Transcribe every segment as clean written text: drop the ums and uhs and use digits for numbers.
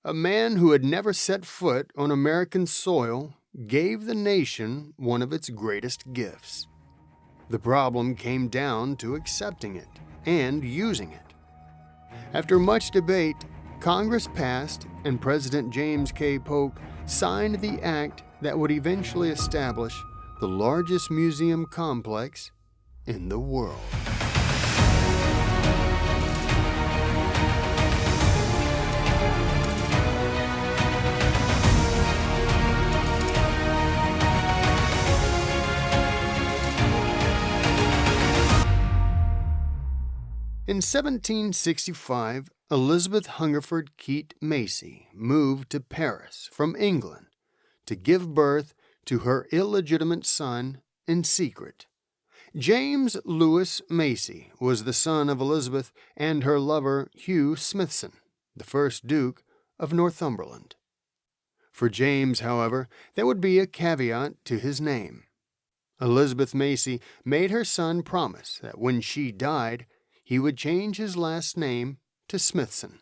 A man who had never set foot on American soil gave the nation one of its greatest gifts. The problem came down to accepting it and using it. After much debate, Congress passed and President James K. Polk signed the act that would eventually establish the largest museum complex in the world. In 1765, Elizabeth Hungerford Keitt Macy moved to Paris from England to give birth to her illegitimate son in secret. James Lewis Macy was the son of Elizabeth and her lover Hugh Smithson, the first Duke of Northumberland. For James, however, there would be a caveat to his name. Elizabeth Macy made her son promise that when she died, he would change his last name to Smithson.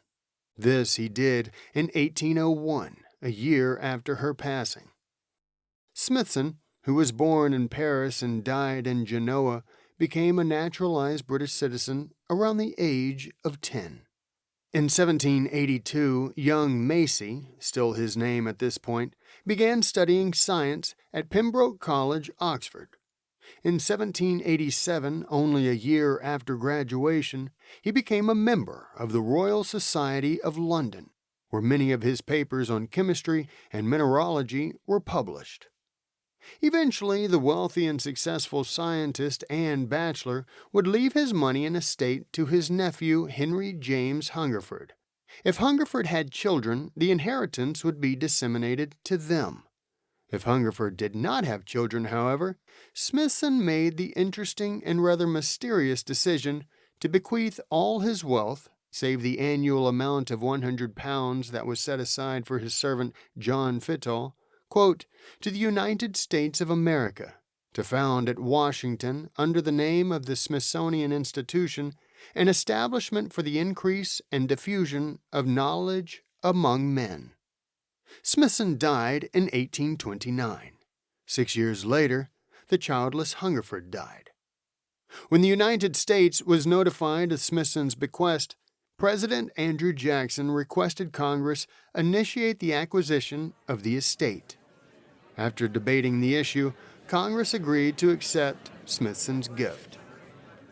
This he did in 1801, a year after her passing. Smithson, who was born in Paris and died in Genoa, became a naturalized British citizen around the age of 10. In 1782, young Macy, still his name at this point, began studying science at Pembroke College, Oxford. In 1787, only a year after graduation, he became a member of the Royal Society of London, where many of his papers on chemistry and mineralogy were published. Eventually, the wealthy and successful scientist and bachelor would leave his money and estate to his nephew Henry James Hungerford. If Hungerford had children, the inheritance would be disseminated to them. If Hungerford did not have children, however, Smithson made the interesting and rather mysterious decision to bequeath all his wealth, save the annual amount of £100 that was set aside for his servant John Fittall, quote, to the United States of America, to found at Washington, under the name of the Smithsonian Institution, an establishment for the increase and diffusion of knowledge among men. Smithson died in 1829. 6 years later, the childless Hungerford died. When the United States was notified of Smithson's bequest, President Andrew Jackson requested Congress initiate the acquisition of the estate. After debating the issue, Congress agreed to accept Smithson's gift.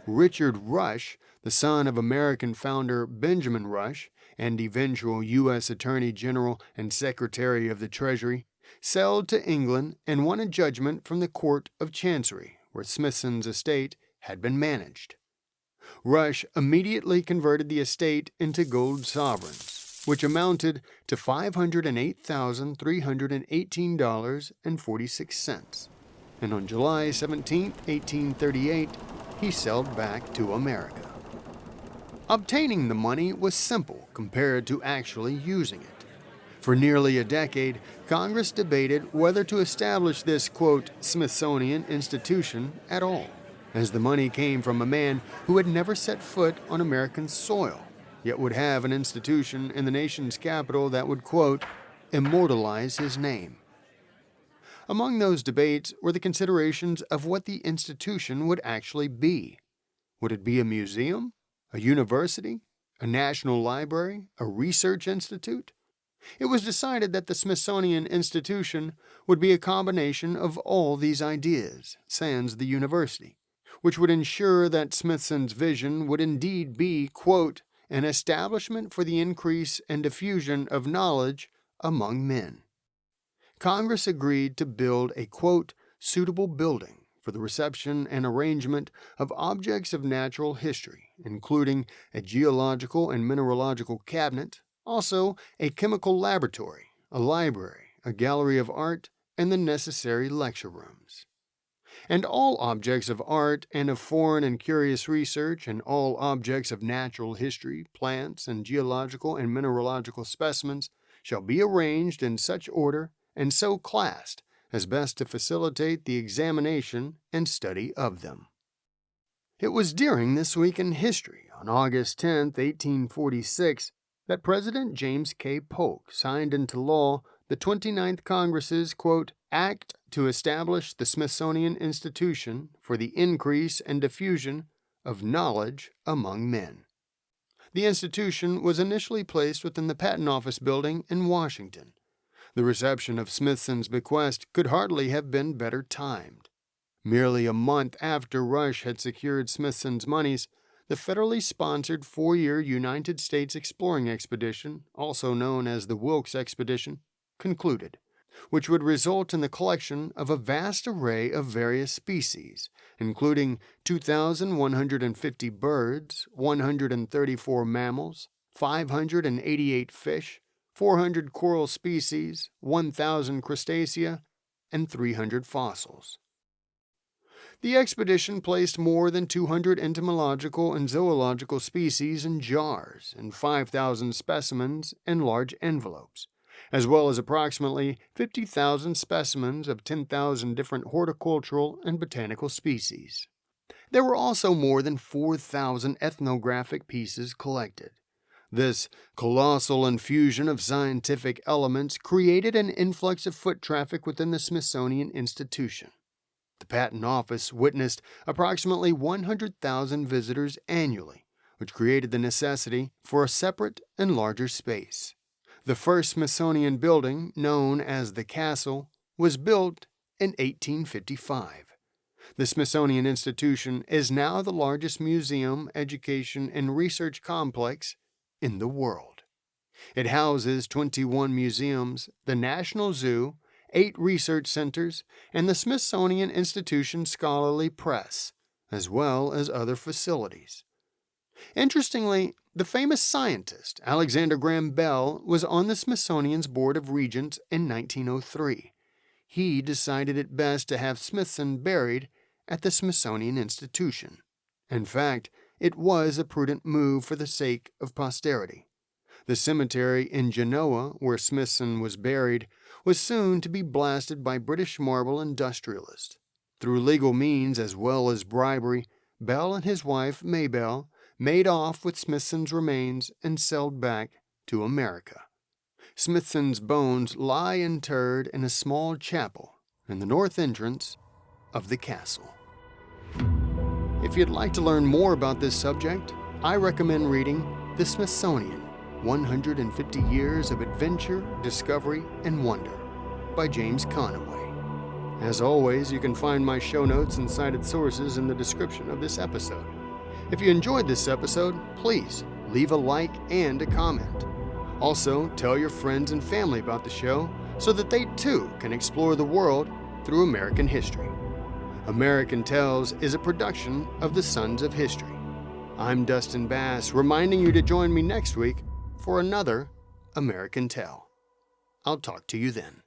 Richard Rush, the son of American founder Benjamin Rush and eventual U.S. Attorney General and Secretary of the Treasury, sailed to England and won a judgment from the Court of Chancery, where Smithson's estate had been managed. Rush immediately converted the estate into gold sovereigns, which amounted to $508,318.46. And on July 17, 1838, he sailed back to America. Obtaining the money was simple compared to actually using it. For nearly a decade, Congress debated whether to establish this, quote, Smithsonian institution at all, as the money came from a man who had never set foot on American soil, yet would have an institution in the nation's capital that would, quote, immortalize his name. Among those debates were the considerations of what the institution would actually be. Would it be a museum? A university? A national library? A research institute? It was decided that the Smithsonian Institution would be a combination of all these ideas, sans the university, which would ensure that Smithson's vision would indeed be, quote, an establishment for the increase and diffusion of knowledge among men. Congress agreed to build a, quote, suitable building for the reception and arrangement of objects of natural history, including a geological and mineralogical cabinet, also a chemical laboratory, a library, a gallery of art, and the necessary lecture rooms. And all objects of art and of foreign and curious research, and all objects of natural history, plants, and geological and mineralogical specimens shall be arranged in such order and so classed as best to facilitate the examination and study of them. It was during this week in history, on August 10, 1846, that President James K. Polk signed into law the 29th Congress's, quote, Act to establish the Smithsonian Institution for the increase and diffusion of knowledge among men. The institution was initially placed within the Patent Office building in Washington. The reception of Smithson's bequest could hardly have been better timed. Merely a month after Rush had secured Smithson's monies, the federally sponsored 4-year United States exploring expedition, also known as the Wilkes Expedition, concluded, which would result in the collection of a vast array of various species, including 2,150 birds, 134 mammals, 588 fish, 400 coral species, 1,000 crustacea, and 300 fossils. The expedition placed more than 200 entomological and zoological species in jars and 5,000 specimens in large envelopes, as well as approximately 50,000 specimens of 10,000 different horticultural and botanical species. There were also more than 4,000 ethnographic pieces collected. This colossal infusion of scientific elements created an influx of foot traffic within the Smithsonian Institution. The Patent Office witnessed approximately 100,000 visitors annually, which created the necessity for a separate and larger space. The first Smithsonian building, known as the Castle, was built in 1855. The Smithsonian Institution is now the largest museum, education, and research complex in the world. It houses 21 museums, the National Zoo, 8 research centers, and the Smithsonian Institution Scholarly Press, as well as other facilities. Interestingly, the famous scientist Alexander Graham Bell was on the Smithsonian's Board of Regents in 1903. He decided it best to have Smithson buried at the Smithsonian Institution. In fact, it was a prudent move for the sake of posterity. The cemetery in Genoa, where Smithson was buried, was soon to be blasted by British marble industrialists. Through legal means as well as bribery, Bell and his wife, Maybelle, made off with Smithson's remains and sailed back to America. Smithson's bones lie interred in a small chapel in the north entrance of the castle. If you'd like to learn more about this subject, I recommend reading The Smithsonian, 150 Years of Adventure, Discovery, and Wonder by James Conaway. As always, you can find my show notes and cited sources in the description of this episode. If you enjoyed this episode, please leave a like and a comment. Also, tell your friends and family about the show so that they too can explore the world through American history. American Tales is a production of the Sons of History. I'm Dustin Bass, reminding you to join me next week for another American Tale. I'll talk to you then.